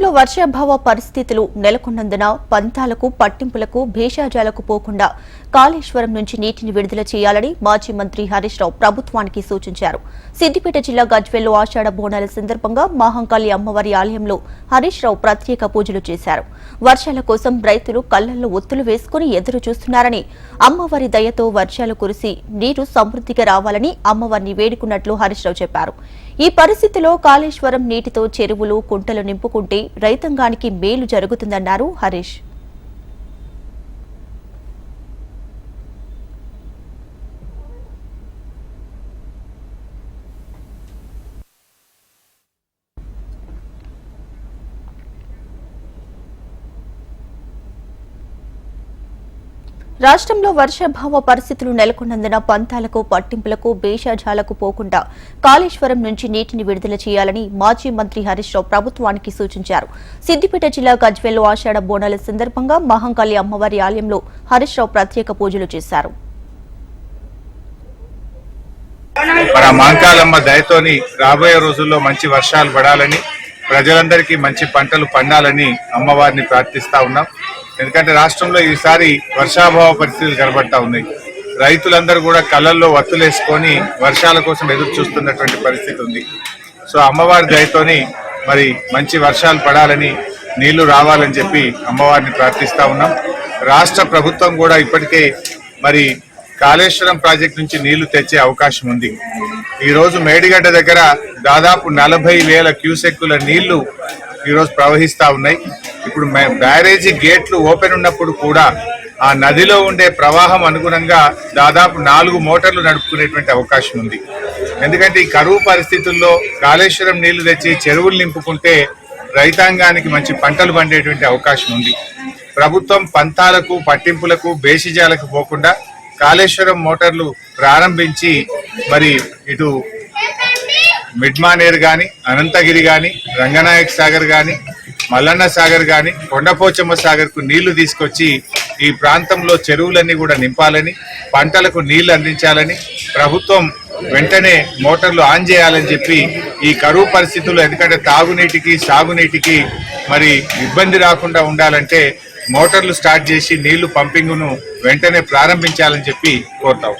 రాష్ట్రంలో వర్షాభావ పరిస్థితులు నెలకొన్నందున పంతాలకు పట్టింపులకు భేషజాలకు పోకుండా కాళేశ్వరం నుంచి నీటిని విడుదల చేయాలని మాజీ మంత్రి హరీష్ రావు ప్రభుత్వానికి సూచించారు. సిద్దిపేట జిల్లా గజ్వేల్లో ఆషాఢ బోనాల సందర్భంగా మహంకాళి అమ్మవారి ఆలయంలో హరీష్ రావు ప్రత్యేక పూజలు చేశారు. వర్షాల కోసం రైతులు కళ్లల్లో ఒత్తులు వేసుకుని ఎదురు చూస్తున్నారని, అమ్మవారి దయతో వర్షాలు కురిసి నీరు సమృద్ధిగా రావాలని అమ్మవారిని వేడుకున్నట్లు హరీష్ రావు చెప్పారు. ఈ పరిస్థితిలో కాళేశ్వరం నీటితో చెరువులు కుంటలు నింపుకుంటే రైతాంగానికి మేలు జరుగుతుందన్నారు హరీష్. రాష్ట్రంలో వర్షాభావ పరిస్థితులు నెలకొన్నందున పంతాలకు పట్టింపులకు భేషజాలకు పోకుండా కాళేశ్వరం నుంచి నీటిని విడుదల చేయాలని మాజీ మంత్రి హరీష్ రావు ప్రభుత్వానికి సూచించారు. సిద్దిపేట జిల్లా గజ్వేల్లో ఆషాఢ బోనాల సందర్భంగా మహంకాళి అమ్మవారి ఆలయంలో హరీష్ రావు ప్రత్యేక పూజలు చేశారు. మన మహంకాళమ్మ దయతోని రాబోయే రోజుల్లో మంచి వర్షాలు పడాలని, ప్రజలందరికీ మంచి పంటలు పండాలని అమ్మవారిని ప్రార్థిస్తా ఉన్నాం. ఎందుకంటే రాష్ట్రంలో ఈసారి వర్షాభావ పరిస్థితులు కనబడతా ఉన్నాయి. రైతులందరూ కూడా కళ్ళల్లో వత్తులేసుకొని వర్షాల కోసం ఎదురు చూస్తున్నటువంటి పరిస్థితి ఉంది. సో అమ్మవారి దయతోని మరి మంచి వర్షాలు పడాలని, నీళ్లు రావాలని చెప్పి అమ్మవారిని ప్రార్థిస్తా ఉన్నాం. రాష్ట్ర ప్రభుత్వం కూడా ఇప్పటికే మరి కాళేశ్వరం ప్రాజెక్టు నుంచి నీళ్లు తెచ్చే అవకాశం ఉంది. ఈ రోజు మేడిగడ్డ దగ్గర దాదాపు 40,000 క్యూసెక్కుల నీళ్లు ఈరోజు ప్రవహిస్తా ఉన్నాయి. ఇప్పుడు బ్యారేజీ గేట్లు ఓపెన్ ఉన్నప్పుడు కూడా ఆ నదిలో ఉండే ప్రవాహం అనుగుణంగా దాదాపు 4 మోటార్లు నడుపుకునేటువంటి అవకాశం ఉంది. ఎందుకంటే ఈ కరువు పరిస్థితుల్లో కాళేశ్వరం నీళ్లు తెచ్చి చెరువులు నింపుకుంటే రైతాంగానికి మంచి పంటలు పండేటువంటి అవకాశం ఉంది. ప్రభుత్వం పంతాలకు పట్టింపులకు భేషజాలకు పోకుండా కాళేశ్వరం మోటార్లు ప్రారంభించి మరి ఇటు మిడ్మానేర్ గాని, అనంతగిరి గాని, రంగనాయక్ సాగర్ గాని, మల్లన్న సాగర్ గాని, కొండపోచమ్మ సాగర్ కు నీళ్లు తీసుకొచ్చి ఈ ప్రాంతంలో చెరువులన్నీ కూడా నింపాలని, పంటలకు నీళ్లు అందించాలని ప్రభుత్వం వెంటనే మోటార్లు ఆన్ చేయాలని చెప్పి ఈ కరువు పరిస్థితుల్లో, ఎందుకంటే తాగునీటికి సాగునీటికి మరి ఇబ్బంది రాకుండా ఉండాలంటే మోటార్లు స్టార్ట్ చేసి నీళ్లు పంపింగ్ను వెంటనే ప్రారంభించాలని చెప్పి కోరుతాం.